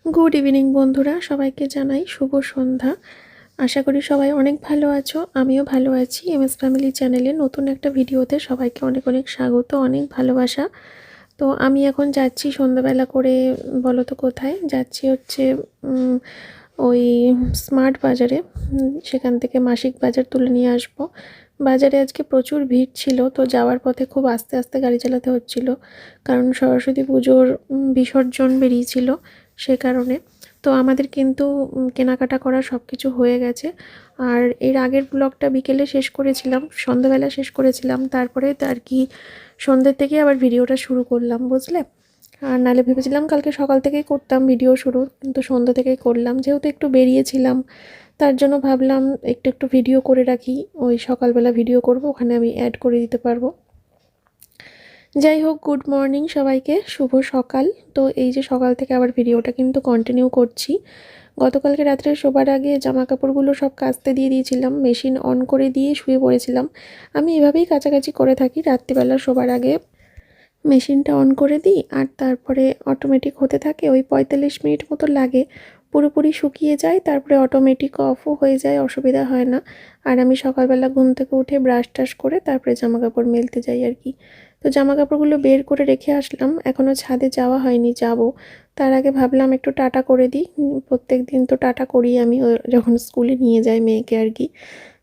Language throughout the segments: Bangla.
গুড ইভিনিং বন্ধুরা, সবাইকে জানাই শুভ সন্ধ্যা। আশা করি সবাই অনেক ভালো আছো, আমিও ভালো আছি। এমএস ফ্যামিলি চ্যানেলে নতুন একটা ভিডিওতে সবাইকে অনেক অনেক স্বাগত, অনেক ভালোবাসা। তো আমি এখন যাচ্ছি সন্ধ্যাবেলা করে, বলো তো কোথায় যাচ্ছি? হচ্ছে ওই স্মার্ট বাজারে। সেখান থেকে মাসিক বাজার তুলে নিয়ে আসবো। বাজারে আজকে প্রচুর ভিড় ছিল, তো যাওয়ার পথে খুব আস্তে আস্তে গাড়ি চালাতে হচ্ছিল, কারণ সরস্বতী পুজোর বিসর্জন বেরিয়েছিল সে কারণে। তো আমাদের কিন্তু কেনাকাটা করা সব কিছু হয়ে গেছে। আর এর আগের ব্লগটা বিকেলে শেষ করেছিলাম, সন্ধ্যাবেলা শেষ করেছিলাম, তারপরে আর কি সন্ধ্যের থেকে আবার ভিডিওটা শুরু করলাম, বুঝলে। আর নাহলে ভেবেছিলাম কালকে সকাল থেকেই করতাম ভিডিও শুরু, কিন্তু সন্ধ্যা থেকেই করলাম, যেহেতু একটু বেরিয়েছিলাম তার জন্য ভাবলাম একটু একটু ভিডিও করে রাখি। ওই সকালবেলা ভিডিও করব, ওখানে আমি অ্যাড করে দিতে পারবো। যাই হোক, গুড মর্নিং সবাইকে, শুভ সকাল। তো এই যে সকাল থেকে আবার ভিডিওটা কিন্তু কন্টিনিউ করছি। গতকালকে রাত্রে শোবার আগে জামা কাপড়গুলো সব কাচতে দিয়ে দিয়েছিলাম, মেশিন অন করে দিয়ে শুয়ে পড়েছিলাম। আমি এভাবেই কাচাকাচি করে থাকি, রাত্রিবেলা শোবার আগে মেশিনটা অন করে দিই, আর তারপরে অটোমেটিক হতে থাকে। ওই 45 মিনিট মতো লাগে, পুরোপুরি শুকিয়ে যায়, তারপরে অটোমেটিক অফও হয়ে যায়, অসুবিধা হয় না। আর আমি সকালবেলা ঘুম থেকে উঠে ব্রাশ টাশ করে তারপরে জামা কাপড় মেলতে যাই আর কি। তো জামা কাপড়গুলো বের করে রেখে আসলাম, এখনও ছাদে যাওয়া হয়নি, যাব। তার আগে ভাবলাম একটু টাটা করে দিই। প্রত্যেক দিন তো টাটা করি আমি যখন স্কুলে নিয়ে যাই মেয়েকে আর কি।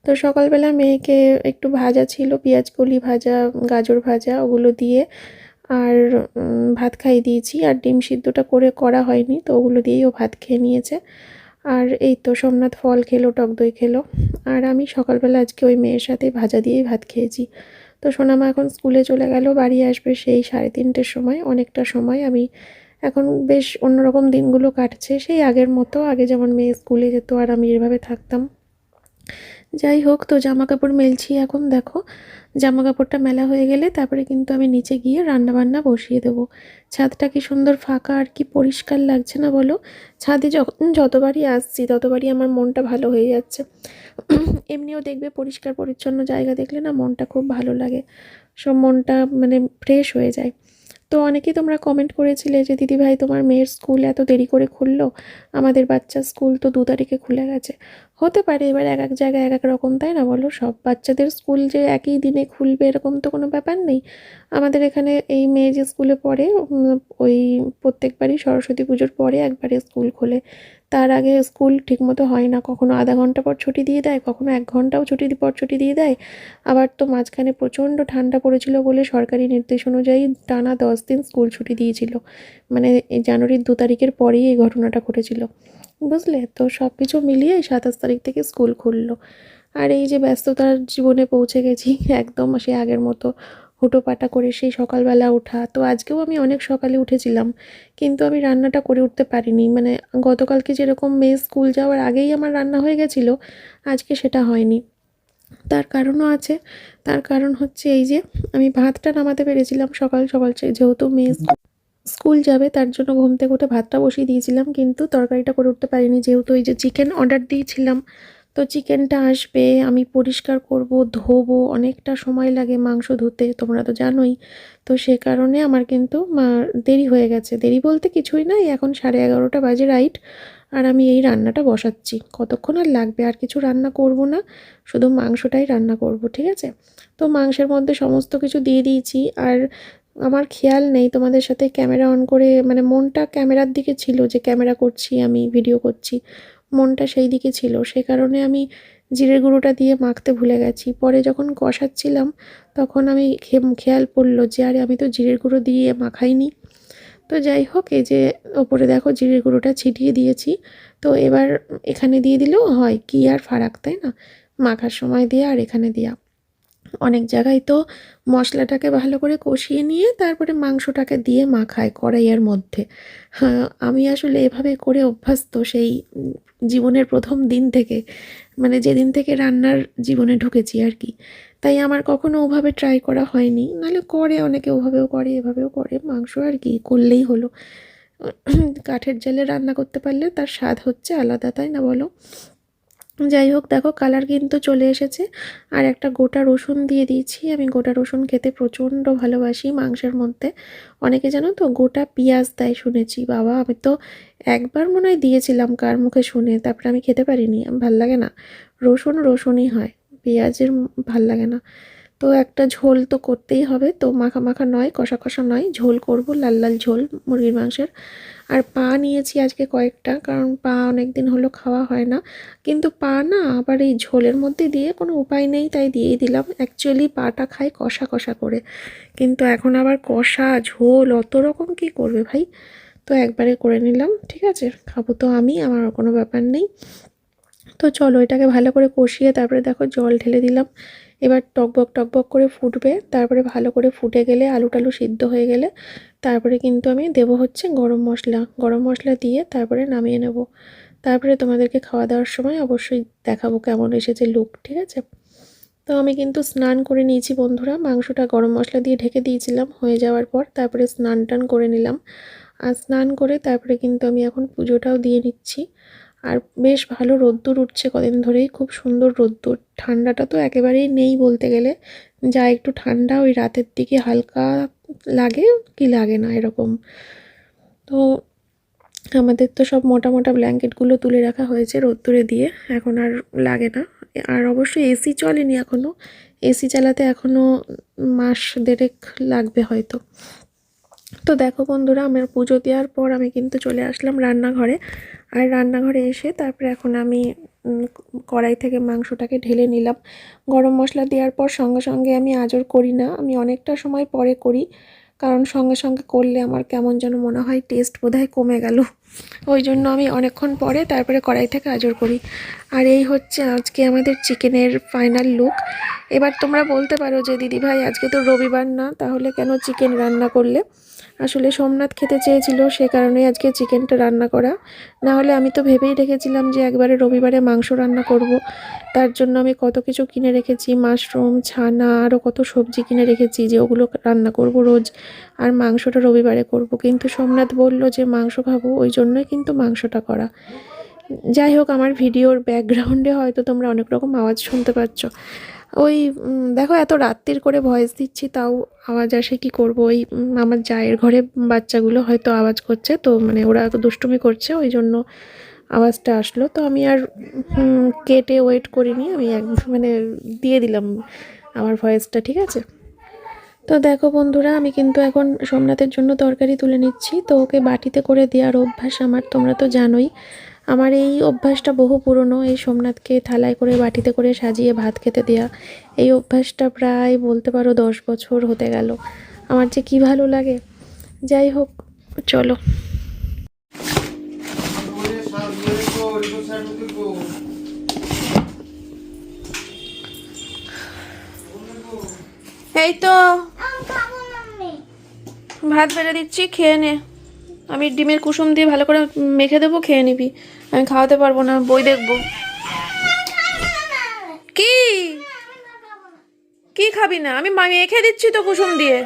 তো সকালবেলা মেয়েকে একটু ভাজা ছিল, পেঁয়াজ কলি ভাজা, গাজর ভাজা, ওগুলো দিয়ে আর ভাত খাইয়ে দিয়েছি। আর ডিম সিদ্ধটা করা হয়নি, তো ওগুলো দিয়েই ও ভাত খেয়ে নিয়েছে। আর এই তো সোমনাথ ফল খেলো, টক দই খেলো। আর আমি সকালবেলা আজকে ওই মেয়ের সাথে ভাজা দিয়েই ভাত খেয়েছি। তো সোনামা এখন স্কুলে চলে গেল, বাড়ি আসবে সেই 3:30-র সময়। অনেকটা সময় আমি এখন বেশ অন্যরকম দিনগুলো কাটছে, সেই আগের মতো, আগে যেমন মেয়ে স্কুলে যেত আর আমি এভাবে থাকতাম। যাই হোক, তো জামা কাপড় মেলছি এখন, দেখো। জামা কাপড়টা মেলা হয়ে গেলে তারপরে কিন্তু আমি নিচে গিয়ে রান্না বান্না বসিয়ে দেবো। ছাদটা কি সুন্দর ফাঁকা আর কি পরিষ্কার লাগছে না বলো? ছাদে যতবারই আসছি ততবারই আমার মনটা ভালো হয়ে যাচ্ছে। এমনিও দেখবে পরিষ্কার পরিচ্ছন্ন জায়গা দেখলে না মনটা খুব ভালো লাগে, সব মনটা মানে ফ্রেশ হয়ে যায়। তো অনেকেই তোমরা কমেন্ট করেছিলে যে দিদিভাই তোমার মেয়ের স্কুল এত দেরি করে খুললো, আমাদের বাচ্চার স্কুল তো 2 তারিখে খুলে গেছে। হতে পারে, এবার এক এক জায়গায় এক এক রকম, তাই না বলো? সব বাচ্চাদের স্কুল যে একই দিনে খুলবে এরকম তো কোনো ব্যাপার নেই। আমাদের এখানে এই মেয়ে যে স্কুলে পড়ে, ওই প্রত্যেকবারই সরস্বতী পুজোর পরে একবারে স্কুল খোলে। তার আগে স্কুল ঠিকমতো হয় না, কখনো আধা ঘন্টা পর ছুটি দিয়ে দেয়, কখনো 1 ঘন্টাও ছুটি দিয়ে দেয়। আবার তো মাঝখানে প্রচণ্ড ঠান্ডা পড়েছিল বলে সরকারি নির্দেশ অনুযায়ী টানা 10 দিন স্কুল ছুটি দিয়েছিল। মানে এই জানুয়ারির 2 তারিখের পরেই এই ঘটনাটা ঘটেছিল, বুঝলে। তো সব কিছু মিলিয়ে 27 তারিখ থেকে স্কুল খুললো। আর এই যে ব্যস্ততার জীবনে পৌঁছে গেছি একদম সে আগের মতো হুটোপাটা করে সেই সকালবেলা ওঠা। তো আজকেও আমি অনেক সকালে উঠেছিলাম, কিন্তু আমি রান্নাটা করে উঠতে পারিনি। মানে গতকালকে যেরকম মেয়ে স্কুল যাওয়ার আগেই আমার রান্না হয়ে গেছিলো, আজকে সেটা হয়নি। তার কারণও আছে। তার কারণ হচ্ছে এই যে আমি ভাতটা নামাতে পেরেছিলাম সকাল সকাল, যেহেতু মেয়ে স্কুল যাবে তার জন্য ঘুম থেকে উঠে ভাতটা বসিয়ে দিয়েছিলাম, কিন্তু তরকারিটা করে উঠতে পারিনি, যেহেতু এই যে চিকেন অর্ডার দিয়েছিলাম। তো চিকেনটা আসবে, আমি পরিষ্কার করব, ধোবো, অনেকটা সময় লাগে মাংস ধুতে, তোমরা তো জানোই। তো সে কারণে আমার কিন্তু দেরি হয়ে গেছে। দেরি বলতে কিছুই না, এখন 11:30 বাজে রাইট। আর আমি এই রান্নাটা বসাচ্ছি, কতক্ষণ আর লাগবে, আর কিছু রান্না করব না, শুধু মাংসটাই রান্না করব, ঠিক আছে। তো মাংসের মধ্যে সমস্ত কিছু দিয়ে দিয়েছি। আর আমার খেয়াল নেই তোমাদের সাথে ক্যামেরা অন করে, মানে মনটা ক্যামেরার দিকে ছিল, যে ক্যামেরা করছি আমি, ভিডিও করছি, মনটা সেই দিকে ছিল। সে কারণে আমি জিরের গুঁড়োটা দিয়ে মাখতে ভুলে গেছি। পরে যখন কষাচ্ছিলাম তখন আমি খেয়াল পড়লো যে আরে আমি তো জিরের গুঁড়ো দিয়ে মাখাইনি। তো যাই হোক, এই যে ওপরে দেখো জিরের গুঁড়োটা ছিটিয়ে দিয়েছি। তো এবার এখানে দিয়ে দিলেও হয়, কি আর ফারাক, তাই না? মাখার সময় দিয়ে আর এখানে দেওয়া। অনেক জায়গায় তো মশলাটাকে ভালো করে কষিয়ে নিয়ে তারপরে মাংসটাকে দিয়ে মাখায় কড়াইয়ের মধ্যে। হ্যাঁ, আমি আসলে এভাবে করে অভ্যস্ত সেই জীবনের প্রথম দিন থেকে, মানে যেদিন থেকে রান্নার জীবনে ঢুকেছি আর কি। তাই আমার কখনো ওভাবে ট্রাই করা হয়নি, নাহলে করে অনেকে, ওভাবেও করে এভাবেও করে, মাংস আর কি করলেই হলো। কাঠের জালে রান্না করতে পারলে তার স্বাদ হচ্ছে আলাদা, তাই না বলো? যাই হোক, দেখো কালার কিন্তু চলে এসেছে। আর একটা গোটা রসুন দিয়ে দিয়েছি। আমি গোটা রসুন খেতে প্রচণ্ড ভালোবাসি মাংসের মধ্যে। অনেকে জানো তো গোটা পেঁয়াজ দেয় শুনেছি, বাবা আমি তো একবার মনে হয় দিয়েছিলাম কার মুখে শুনে, তারপরে আমি খেতে পারিনি, আমার ভাল লাগে না। রসুন রসুনই হয়, পেঁয়াজের ভাল লাগে না। তো একটা ঝোল তো করতেই হবে, তো মাখা মাখা নয়, কষা কষা নয়, ঝোল করব, লাল লাল ঝোল মুরগির মাংসের। আর পা নিয়েছি আজকে কয়েকটা, কারণ পা অনেক দিন হলো খাওয়া হয় না। কিন্তু পা না আবার এই ঝোলের মধ্যে দিয়ে কোনো উপায় নেই, তাই দিয়েই দিলাম। অ্যাকচুয়ালি পাটা খাই কষা কষা করে, কিন্তু এখন আবার কষা ঝোল অত রকম কী করবে ভাই, তো একবারে করে নিলাম। ঠিক আছে, খাবো তো আমি, আমার কোনো ব্যাপার নেই। তো চলো এটাকে ভালো করে কষিয়ে তারপরে দেখো জল ঢেলে দিলাম। এবার টকবক টকবক করে ফুটবে, তারপরে ভালো করে ফুটে গেলে আলু টালু সিদ্ধ হয়ে গেলে তারপরে কিন্তু আমি দেবো হচ্ছে গরম মশলা। গরম মশলা দিয়ে তারপরে নামিয়ে নেব। তারপরে তোমাদেরকে খাওয়া দাওয়ার সময় অবশ্যই দেখাবো কেমন এসেছে লুক। ঠিক আছে, তো আমি কিন্তু স্নান করে নিয়েছি বন্ধুরা। মাংসটা গরম মশলা দিয়ে ঢেকে দিয়েছিলাম, হয়ে যাওয়ার পর তারপরে স্নান টান করে নিলাম। আর স্নান করে তারপরে কিন্তু আমি এখন পুজোটাও দিয়ে নিচ্ছি। আর বেশ ভালো রোদ্দুর উঠছে কদিন ধরেই, খুব সুন্দর রোদ্দুর। ঠান্ডাটা তো একেবারেই নেই বলতে গেলে, যা একটু ঠান্ডা ওই রাতের দিকে হালকা লাগে, কি লাগে না এরকম। তো আমাদের তো সব মোটা মোটা ব্ল্যাঙ্কেটগুলো তুলে রাখা হয়েছে রোদ্দুরে দিয়ে, এখন আর লাগে না। আর অবশ্যই এসি চলেনি এখনও, এসি চালাতে এখনও মাস দেড়েক লাগবে হয়তো। তো দেখো বন্ধুরা, আমার পুজো দেওয়ার পর আমি কিন্তু চলে আসলাম রান্নাঘরে। আর রান্নাঘরে এসে তারপরে এখন আমি কড়াই থেকে মাংসটাকে ঢেলে নিলাম। গরম মশলা দেওয়ার পর সঙ্গে সঙ্গে আমি আঁচড় করি না, আমি অনেকটা সময় পরে করি, কারণ সঙ্গে সঙ্গে করলে আমার কেমন যেন মনে হয় টেস্ট বোধহয় কমে গেল, ওই জন্য আমি অনেকক্ষণ পরে তারপরে কড়াই থেকে আঁচড় করি। আর এই হচ্ছে আজকে আমাদের চিকেনের ফাইনাল লুক। এবার তোমরা বলতে পারো যে দিদিভাই আজকে তো রবিবার না, তাহলে কেন চিকেন রান্না করলে? আসলে সোমনাথ খেতে চেয়েছিল, সে কারণেই আজকে চিকেনটা রান্না করা। না হলে আমি তো ভেবেই রেখেছিলাম যে একবারে রবিবারে মাংস রান্না করব। তার জন্য আমি কত কিছু কিনে রেখেছি, মাশরুম, ছানা, আরও কত সবজি কিনে রেখেছি যে ওগুলো রান্না করব রোজ, আর মাংসটা রবিবারে করব। কিন্তু সোমনাথ বলল যে মাংস খাবো, ওই জন্যই কিন্তু মাংসটা করা। যাই হোক, আমার ভিডিওর ব্যাকগ্রাউন্ডে হয়তো তোমরা অনেক রকম আওয়াজ শুনতে পাচ্ছ। ওই দেখো এত রাত্রির করে ভয়েস দিচ্ছি তাও আওয়াজ আসে, কি করব। ওই আমার জায়ের ঘরে বাচ্চাগুলো হয়তো আওয়াজ করছে, তো মানে ওরা এত দুষ্টুমি করছে, ওই জন্য আওয়াজটা আসলো। তো আমি আর কেটে ওয়েট করিনি, আমি মানে দিয়ে দিলাম আমার ভয়েসটা। ঠিক আছে, তো দেখো বন্ধুরা, আমি কিন্তু এখন সোমনাথের জন্য তরকারি তুলে নিচ্ছি। তো ওকে বাটিতে করে দেওয়ার অভ্যাস আমার, তোমরা তো জানোই আমার এই অভ্যাসটা বহু পুরনো। এই সোমনাথকে থালায় করে বাটিতে করে সাজিয়ে ভাত খেতে দেয়া, এই অভ্যাসটা প্রায় বলতে পারো 10 বছর হতে গেল। আমার যে কি ভালো লাগে। যাই হোক, চলো। এই তো ভাত বেড়ে দিচ্ছি, খেয়ে নে। আমি ডিমের কুসুম দিয়ে ভালো করে মেখে দেবো, খেয়ে নিবি। আমি খাওয়াতে পারবো না, বই দেখবো। কি কি খাবি না? আমি মেখে দিচ্ছি তো কুসুম দিয়ে।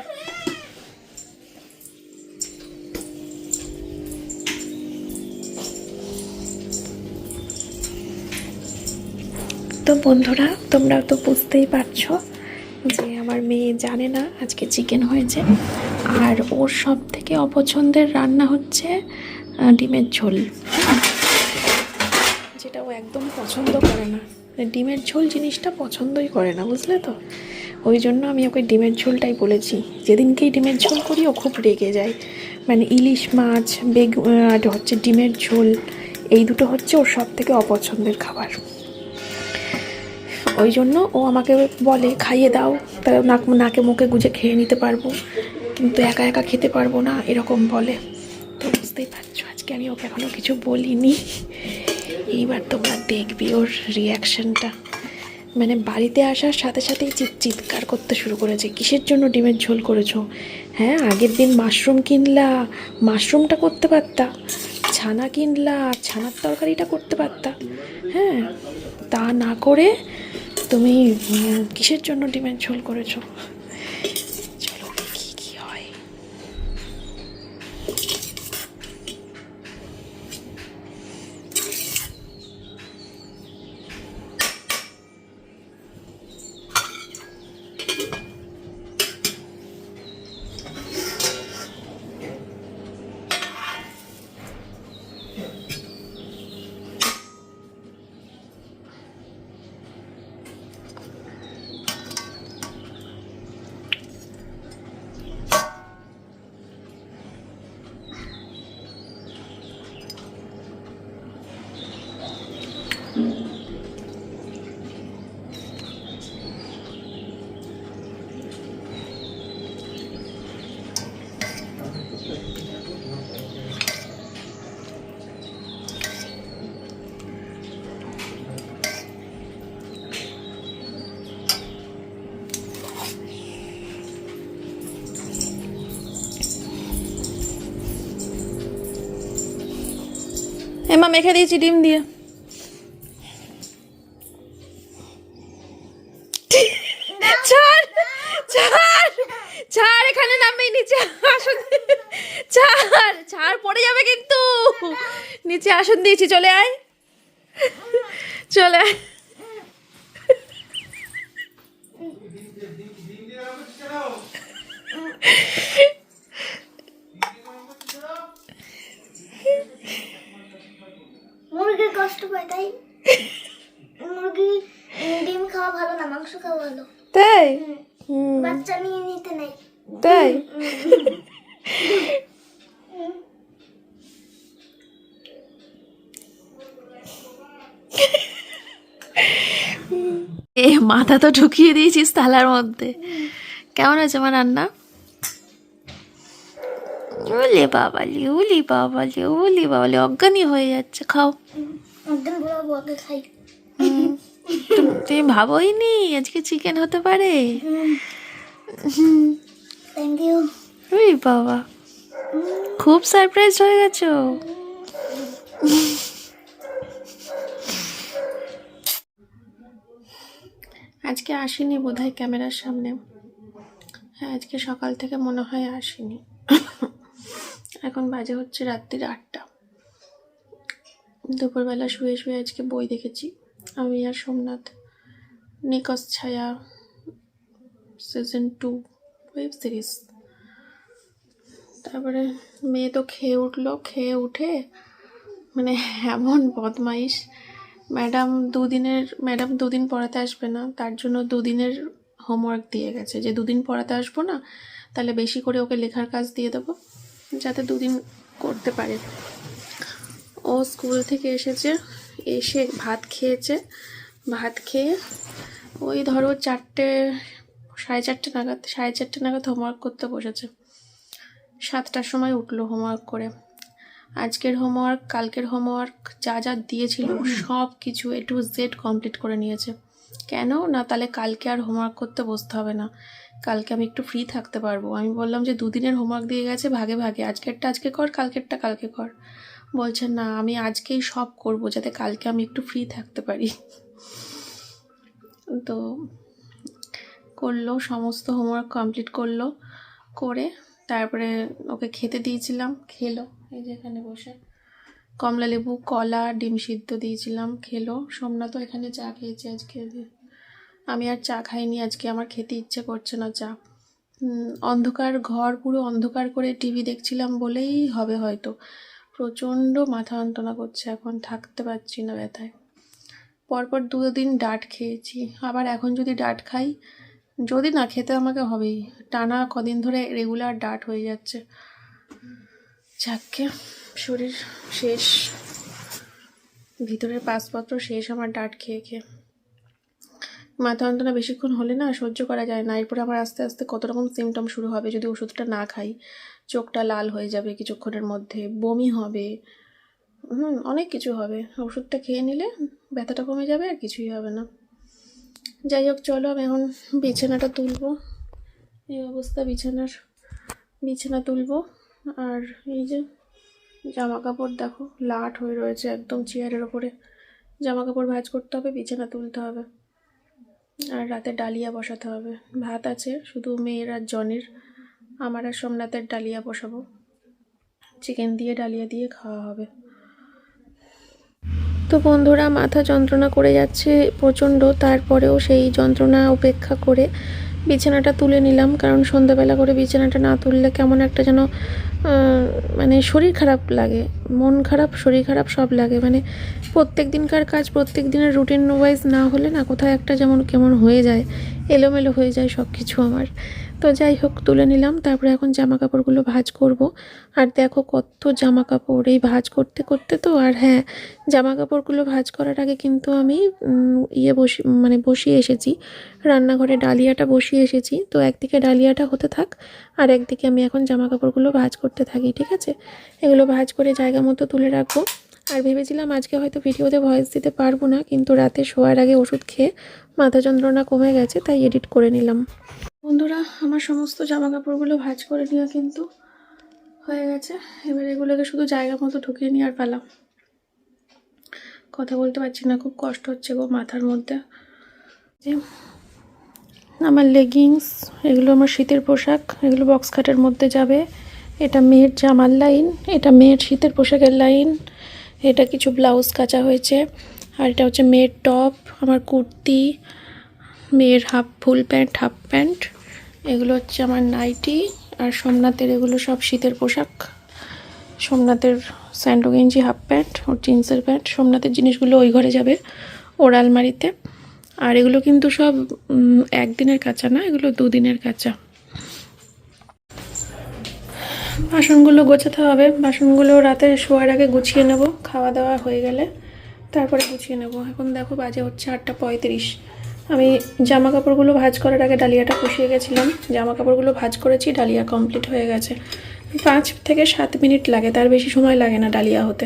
তো বন্ধুরা, তোমরা তো বুঝতেই পারছো যে আমার মেয়ে জানে না আজকে চিকেন হয়েছে, আর ওর সব থেকে অপছন্দের রান্না হচ্ছে ডিমের ঝোল, যেটা ও একদম পছন্দ করে না। ডিমের ঝোল জিনিসটা পছন্দই করে না, বুঝলে তো। ওই জন্য আমি ওকে ডিমের ঝোলটাই বলেছি। যেদিনকেই ডিমের ঝোল করি ও খুব রেগে যায়। মানে ইলিশ মাছ, আর হচ্ছে ডিমের ঝোল, এই দুটো হচ্ছে ওর সব থেকে অপছন্দের খাবার। ওই জন্য ও আমাকে বলে খাইয়ে দাও, তাহলে নাকে মুখে গুজে খেয়ে নিতে পারবো, কিন্তু একা একা খেতে পারবো না, এরকম বলে। তো বুঝতেই পারছো আজকে আমি ওকে এখনও কিছু বলিনি। এইবার তোমরা দেখবি ওর রিয়াকশানটা। মানে বাড়িতে আসার সাথে সাথেই চিৎকার করতে শুরু করেছে, কিসের জন্য ডিমের ঝোল করেছো? হ্যাঁ, আগের দিন মাশরুম কিনলা, মাশরুমটা করতে পারতা। ছানা কিনলা, ছানার তরকারিটা করতে পারতা। হ্যাঁ, তা না করে তুমি কিসের জন্য ডিমের ঝোল করেছো? চলো দেখি কি হয়। এমা মেখে দিয়েছি ডিম দিয়ে। ছাড় ছাড় ছাড়, এখানে নামবে, নিচে আসুন, ছাড় ছাড়, পড়ে যাবে কিন্তু। নিচে আসুন দিয়েছি, চলে আয়, চলে আয়। মুরগির কষ্ট পায় তাই মুরগি ডিম খাওয়া ভালো না, মাংস খাওয়া ভালো। তাই বাচ্চা নিয়ে নিতে নেই। তাই এ মাথা তো ঢুকিয়ে দিয়েছিস থালার মধ্যে। কেমন আছে আমার রান্না? ওলে বাবালি, ওলি বাবালি, ওলি বাবালি, অজ্ঞানী হয়ে যাচ্ছে। খাও। একদিন বলবো আগে খাই। তুমি ভাবোই নি আজকে চিকেন হতে পারে? Thank you. ওই বাবা, খুব সারপ্রাইজ হয়ে গেছো। আজকে আসিনি বোধহয় ক্যামেরার সামনে। হ্যাঁ, আজকে সকাল থেকে মনে হয় আসিনি। এখন বাজে হচ্ছে রাত্রির 8টা। দুপুরবেলা শুয়ে শুয়ে আজকে বই দেখেছি আমি আর সোমনাথ, নিকশ ছায়া সিজন 2 ওয়েব সিরিজ। তারপরে মেয়ে তো খেয়ে উঠলো, খেয়ে উঠে মানে এমন বদমাইশ। ম্যাডাম দুদিন পড়াতে আসবে না, তার জন্য দুদিনের হোমওয়ার্ক দিয়ে গেছে যে দুদিন পড়াতে আসবো না, তাহলে বেশি করে ওকে লেখার কাজ দিয়ে দেবো যাতে দুদিন করতে পারে। ও স্কুল থেকে এসেছে, এসে ভাত খেয়েছে, ভাত খেয়ে ওই ধরো 4:30 নাগাদ হোমওয়ার্ক করতে বসেছে। 7টার সময় উঠলো হোমওয়ার্ক করে। আজকের হোমওয়ার্ক, কালকের হোমওয়ার্ক যা যা দিয়েছিল সব কিছু A to Z কমপ্লিট করে নিয়েছে। কেন না, তাহলে কালকে আর হোমওয়ার্ক করতে বসতে হবে না, কালকে আমি একটু ফ্রি থাকতে পারবো। আমি বললাম যে দুদিনের হোমওয়ার্ক দিয়ে গেছে ভাগে ভাগে, আজকেরটা আজকে কর, কালকেরটা কালকে কর। বলছে না, আমি আজকেই সব করব যাতে কালকে আমি একটু ফ্রি থাকতে পারি। তো করলো, সমস্ত হোমওয়ার্ক কমপ্লিট করলো, করে তারপরে ওকে খেতে দিয়েছিলাম, খেলো। এই যে এখানে বসে কমলা লেবু, কলা, ডিম সিদ্ধ দিয়েছিলাম, খেলো। সোমনাথও এখানে চা খেয়েছে আজকে। আমি আর চা খাইনি আজকে, আমার খেতে ইচ্ছে করছে না চা। অন্ধকার ঘর, পুরো অন্ধকার করে টিভি দেখছিলাম বলেই হবে হয়তো। প্রচণ্ড মাথা যন্ত্রণা করছে, এখন থাকতে পারছি না ব্যথায়। পরপর 2 দিন ডাঁট খেয়েছি, আবার এখন যদি ডাঁট খাই, যদি না খেতে আমাকে হবেই, টানা কদিন ধরে রেগুলার ডাঁট হয়ে যাচ্ছে। যাকে শরীর শেষ, ভিতরের পাসপত্র শেষ আমার ডাঁট খেয়ে খেয়ে। মাথা যন্ত্রণা বেশিক্ষণ হলে না সহ্য করা যায় না, এরপরে আমার আস্তে আস্তে কত রকম সিমটম শুরু হবে যদি ওষুধটা না খাই। চোখটা লাল হয়ে যাবে কিছুক্ষণের মধ্যে, বমি হবে, অনেক কিছু হবে। ওষুধটা খেয়ে নিলে ব্যথাটা কমে যাবে, আর কিছুই হবে না। যাই হোক, চলো আমি এখন বিছানাটা তুলবো। এই অবস্থা বিছানা তুলবো। আর এই যে জামা কাপড় দেখো লাট হয়ে রয়েছে একদম চেয়ারের ওপরে। জামা কাপড় ভাঁজ করতে হবে, বিছানা তুলতে হবে, আর রাতে ডালিয়া বসাতে হবে। ভাত আছে শুধু মেয়ের আর জনের, আমার আর সোমনাথের ডালিয়া বসাবো, চিকেন দিয়ে ডালিয়া দিয়ে খাওয়া হবে। তো বন্ধুরা, মাথা যন্ত্রণা করে যাচ্ছে প্রচণ্ড, তারপরেও সেই যন্ত্রণা উপেক্ষা করে বিছানাটা তুলে নিলাম, কারণ সন্ধ্যাবেলা করে বিছানাটা না তুললে কেমন একটা যেন মানে শরীর খারাপ লাগে, মন খারাপ, শরীর খারাপ সব লাগে। মানে প্রত্যেক দিনকার কাজ প্রত্যেক দিনের রুটিন ওয়াইজ না হলে না কোথায় একটা যেমন কেমন হয়ে যায়, এলোমেলো হয়ে যায় সব কিছু আমার। তো যাই হোক, তুলে নিলাম। তারপরে এখন জামা কাপড়গুলো ভাঁজ করব। আর দেখো কত জামা কাপড় এই ভাঁজ করতে করতে তো। আর হ্যাঁ, জামা কাপড়গুলো ভাঁজ করার আগে কিন্তু আমি বসিয়ে এসেছি রান্নাঘরে, ডালিয়াটা বসিয়ে এসেছি। তো একদিকে ডালিয়াটা হতে থাক, আর একদিকে আমি এখন জামা কাপড়গুলো ভাঁজ করতে থাকি, ঠিক আছে? এগুলো ভাঁজ করে জায়গা মতো তুলে রাখবো। আর ভেবেছিলাম আজকে হয়তো ভিডিওতে ভয়েস দিতে পারবো না, কিন্তু রাতে শোয়ার আগে ওষুধ খেয়ে মাথা যন্ত্রণা কমে গেছে, তাই এডিট করে নিলাম। বন্ধুরা, আমার সমস্ত জামা কাপড়গুলো ভাঁজ করে নেওয়া কিন্তু হয়ে গেছে। এবার এগুলোকে শুধু জায়গা মতো ঢুকিয়ে নেওয়ার পালা। কথা বলতে পারছি না, খুব কষ্ট হচ্ছে গো মাথার মধ্যে। যে আমার লেগিংস, এগুলো আমার শীতের পোশাক, এগুলো বক্স খাটের মধ্যে যাবে। এটা মেয়ের জামার লাইন, এটা মেয়ের শীতের পোশাকের লাইন, এটা কিছু ব্লাউজ কাচা হয়েছে, আর এটা হচ্ছে মেয়ের টপ, আমার কুর্তি, মেয়ের ফুল প্যান্ট, হাফ প্যান্ট, এগুলো হচ্ছে আমার নাইটি। আর সোমনাথের এগুলো সব শীতের পোশাক। সোমনাথের স্যান্ডো গেঞ্জি, হাফ প্যান্ট, ওর জিন্সের প্যান্ট। সোমনাথের জিনিসগুলো ওই ঘরে যাবে, ওর আলমারিতে। আর এগুলো কিন্তু সব একদিনের কাঁচা না, এগুলো 2 দিনের কাঁচা। বাসনগুলো গোছাতে হবে, বাসনগুলো রাতে শোয়ার আগে গুছিয়ে নেব, খাওয়া দাওয়া হয়ে গেলে তারপরে গুছিয়ে নেব। এখন দেখো বাজে হচ্ছে 8:35। আমি জামা কাপড়গুলো ভাঁজ করার আগে ডালিয়াটা কষিয়ে গেছিলাম। জামা কাপড়গুলো ভাঁজ করেছি, ডালিয়া কমপ্লিট হয়ে গেছে। 5 থেকে 7 মিনিট লাগে, তার বেশি সময় লাগে না ডালিয়া হতে।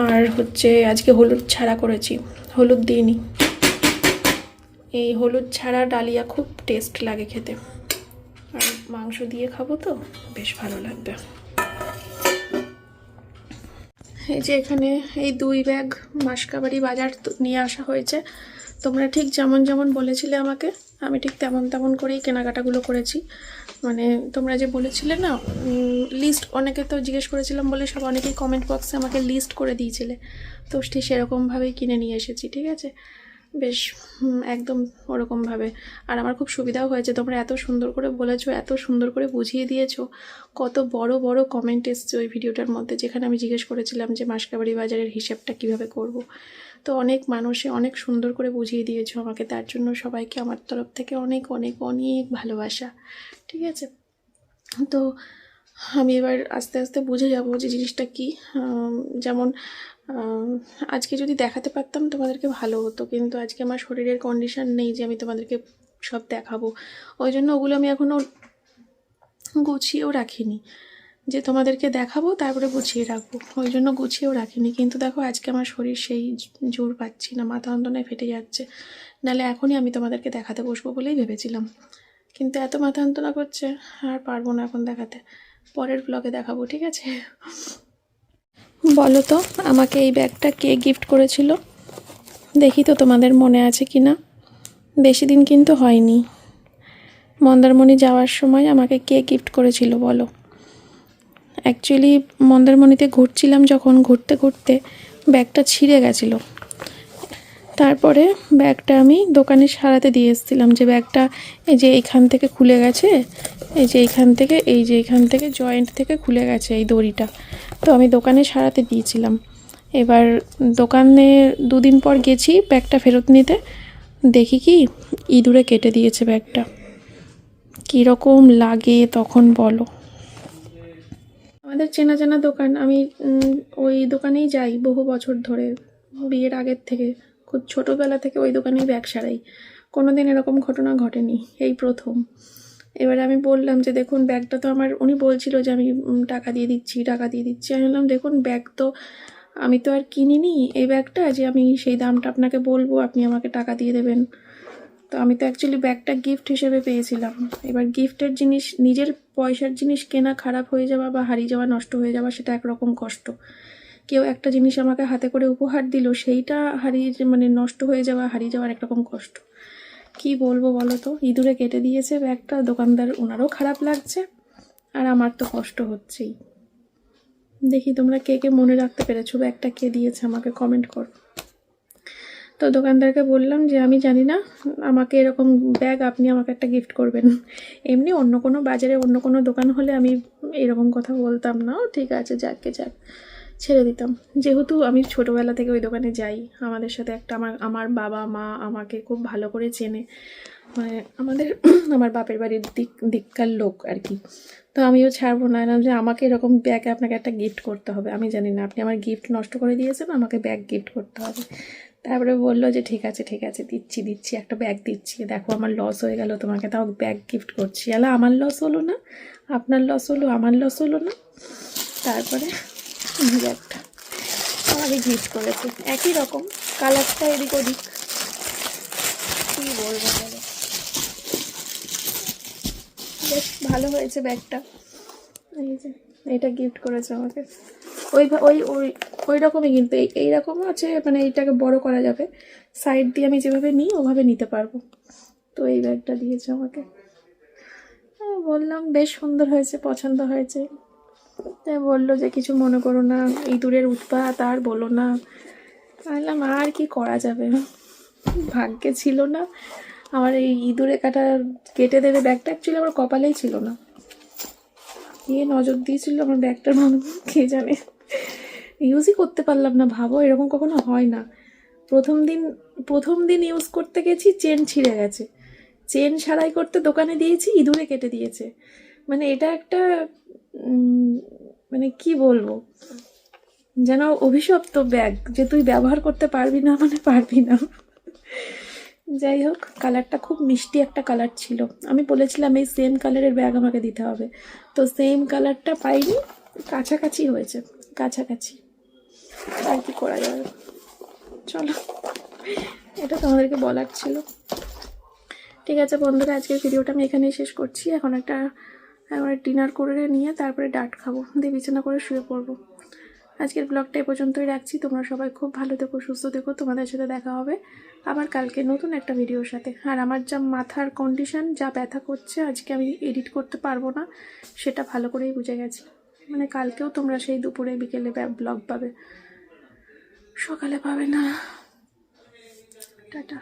আর হচ্ছে আজকে হলুদ ছাড়া করেছি, হলুদ দিইনি। এই হলুদ ছাড়া ডালিয়া খুব টেস্ট লাগে খেতে, আর মাংস দিয়ে খাবো তো বেশ ভালো লাগবে। এই যে এখানে এই 2 ব্যাগ মাসকাবাড়ি বাজার নিয়ে আসা হয়েছে। তোমরা ঠিক যেমন যেমন বলেছিলে আমাকে, আমি ঠিক তেমন তেমন করেই কেনাকাটাগুলো করেছি। মানে তোমরা যে বলেছিলে না লিস্ট, অনেকে তো জিজ্ঞেস করেছিলাম বলে সব অনেকেই কমেন্ট বক্সে আমাকে লিস্ট করে দিয়েছিলে, তো ঠিক সেরকমভাবেই কিনে নিয়ে এসেছি। ঠিক আছে, বেশ একদম ওরকমভাবে। আর আমার খুব সুবিধাও হয়েছে, তোমরা এত সুন্দর করে বলেছো, এত সুন্দর করে বুঝিয়ে দিয়েছো। কত বড় বড় কমেন্ট এসছে ওই ভিডিওটার মধ্যে, যেখানে আমি জিজ্ঞেস করেছিলাম যে মাসকাবাড়ি বাজারের হিসাবটা কিভাবে করব। তো অনেক মানুষে অনেক সুন্দর করে বুঝিয়ে দিয়েছো আমাকে, তার জন্য সবাইকে আমার তরফ থেকে অনেক অনেক অনেক ভালোবাসা। ঠিক আছে, তো আমি এবার আস্তে আস্তে বুঝে যাব যে জিনিসটা কী। যেমন আজকে যদি দেখাতে পারতাম তোমাদেরকে ভালো হতো, কিন্তু আজকে আমার শরীরের কন্ডিশন নেই যে আমি তোমাদেরকে সব দেখাবো। ওই জন্য ওগুলো আমি এখনও গুছিয়েও রাখিনি, যে তোমাদেরকে দেখাবো তারপরে গুছিয়ে রাখবো, ওই জন্য গুছিয়েও রাখিনি। কিন্তু দেখো আজকে আমার শরীর সেই জোর পাচ্ছি না, মাথা যন্ত্রণায় ফেটে যাচ্ছে। নাহলে এখনই আমি তোমাদেরকে দেখাতে বসবো বলেই ভেবেছিলাম, কিন্তু এত মাথা যন্ত্রণা করছে আর পারবো না এখন দেখাতে। পরের ব্লগে দেখাবো, ঠিক আছে? বলো তো আমাকে এই ব্যাগটা কে গিফট করেছিল, দেখি তো তোমাদের মনে আছে কি না। বেশি দিন কিন্তু হয়নি, মন্দারমণি যাওয়ার সময় আমাকে কে গিফট করেছিল বলো। অ্যাকচুয়ালি মন্দারমণিতে ঘুরছিলাম যখন, ঘুরতে ঘুরতে ব্যাগটা ছিঁড়ে গেছিলো। তারপরে ব্যাগটা আমি দোকানে সারাতে দিয়ে এসেছিলাম, যে ব্যাগটা এই যে এইখান থেকে খুলে গেছে, এই যে এইখান থেকে, এই যে এইখান থেকে জয়েন্ট থেকে খুলে গেছে এই দড়িটা। তো আমি দোকানে সারাতে দিয়েছিলাম। এবার দোকানে 2 দিন পর গেছি ব্যাগটা ফেরত নিতে, দেখি কি ইঁদুরে কেটে দিয়েছে ব্যাগটা। কীরকম লাগে তখন বলো। আমাদের চেনা জানা দোকান, আমি ওই দোকানেই যাই বহু বছর ধরে, বিয়ের আগের থেকে, খুব ছোটোবেলা থেকে ওই দোকানেই ব্যাগ সারাই। কোনো দিন এরকম ঘটনা ঘটেনি, এই প্রথম। এবারে আমি বললাম যে দেখুন ব্যাগটা তো আমার, উনি বলছিল যে আমি টাকা দিয়ে দিচ্ছি, টাকা দিয়ে দিচ্ছি। আমি বললাম দেখুন ব্যাগ তো আমি তো আর কিনিনি এই ব্যাগটা যে আমি সেই দামটা আপনাকে বলবো, আপনি আমাকে টাকা দিয়ে দেবেন। তো আমি তো অ্যাকচুয়ালি ব্যাগটা গিফট হিসেবে পেয়েছিলাম। এবার গিফটের জিনিস, নিজের পয়সার জিনিস কেনা খারাপ হয়ে যাওয়া বা হারিয়ে যাওয়া, নষ্ট হয়ে যাওয়া, সেটা একরকম কষ্ট। কেউ একটা জিনিস আমাকে হাতে করে উপহার দিল, সেইটা হারিয়ে, মানে নষ্ট হয়ে যাওয়া, হারিয়ে যাওয়ার একরকম কষ্ট। কি বলবো বলো তো, ইঁদুরে কেটে দিয়েছে ব্যাগটা, দোকানদার ওনারও খারাপ লাগছে আর আমার তো কষ্ট হচ্ছেই। দেখি তোমরা কে কে মনে রাখতে পেরেছো ব্যাগটা কে দিয়েছে আমাকে, কমেন্ট করো। তো দোকানদারকে বললাম যে আমি জানি না, আমাকে এরকম ব্যাগ আপনি আমাকে একটা গিফট করবেন। এমনি অন্য কোনো বাজারে অন্য কোনো দোকান হলে আমি এরকম কথা বলতাম না, ঠিক আছে যাকে যাক ছেড়ে দিতাম। যেহেতু আমি ছোটোবেলা থেকে ওই দোকানে যাই, আমাদের সাথে একটা আমার বাবা মা আমাকে খুব ভালো করে চেনে, মানে আমার বাপের বাড়ির দিককার লোক আর কি। তো আমিও ছাড়বো না, যে আমাকে এরকম ব্যাগ আপনাকে একটা গিফট করতে হবে। আমি জানি না, আপনি আমার গিফট নষ্ট করে দিয়েছেন, আমাকে ব্যাগ গিফট করতে হবে। তারপরে বললো যে ঠিক আছে ঠিক আছে, দিচ্ছি দিচ্ছি, একটা ব্যাগ দিচ্ছি। দেখো আমার লস হয়ে গেল, তোমাকে তাও ব্যাগ গিফট করছি। আলা আমার লস হলো না, আপনার লস হলো, আমার লস হলো না। তারপরে ব্যাগটা আমাকে গিফট করেছে, একই রকম কালারটা এদিক ওদিক, কী বলবো বলো। বেশ ভালো হয়েছে ব্যাগটা, এই যে এটা গিফট করেছে আমাকে। ওই ওই ওই ওই রকমই, কিন্তু এইরকমও আছে, মানে এইটাকে বড় করা যাবে। সাইড দিয়ে আমি যেভাবে নিই ওভাবে নিতে পারবো। তো এই ব্যাগটা দিয়েছে আমাকে। বললাম বেশ সুন্দর হয়েছে, পছন্দ হয়েছে। তাই বললো যে কিছু মনে করো না, ইঁদুরের উৎপাত আর বলো না। বললাম আর কি করা যাবে, ভাগ্যে ছিল না আমার এই ইঁদুরে কেটে দেবে ব্যাগটা। অ্যাকচুয়ালি আমার কপালেই ছিল না, কে নজর দিয়েছিল আমার ব্যাগটার, কে জানে। ইউজই করতে পারলাম না। ভাবো এরকম কখনো হয় না। প্রথম দিন ইউজ করতে গেছি, চেন ছিঁড়ে গেছে। চেন সারাই করতে দোকানে দিয়েছি, ইঁদুরে কেটে দিয়েছে। মানে এটা একটা মানে কি বলবো, যেন অভিশপ্ত ব্যাগ, যে তুই ব্যবহার করতে পারবি না মানে পারবি না। যাই হোক, কালারটা খুব মিষ্টি একটা কালার ছিল। আমি বলেছিলাম এই সেম কালারের ব্যাগ আমাকে দিতে হবে, তো সেম কালারটা পাইনি, কাছাকাছি হয়েছে, কাছাকাছি। আর কি করা যাবে, চলো, এটা তোমাদেরকে বলার ছিল। ঠিক আছে বন্ধুরা, আজকের ভিডিওটা আমি এখানেই শেষ করছি। এখন ডিনার করে নিয়ে তারপরে ডাট খাবো, দিয়ে বিছানা করে শুয়ে পড়বো। আজকের ব্লগটা এ পর্যন্তই রাখছি। তোমরা সবাই খুব ভালো থেকো, সুস্থ থেকো। তোমাদের সাথে দেখা হবে আবার কালকে নতুন একটা ভিডিওর সাথে। আর আমার যা মাথার কন্ডিশন, যা ব্যথা করছে, আজকে আমি এডিট করতে পারবো না, সেটা ভালো করেই বুঝে গেছি। মানে কালকেও তোমরা সেই দুপুরে বিকেলে ব্লগ পাবে, সকালে পাবে না। টাটা।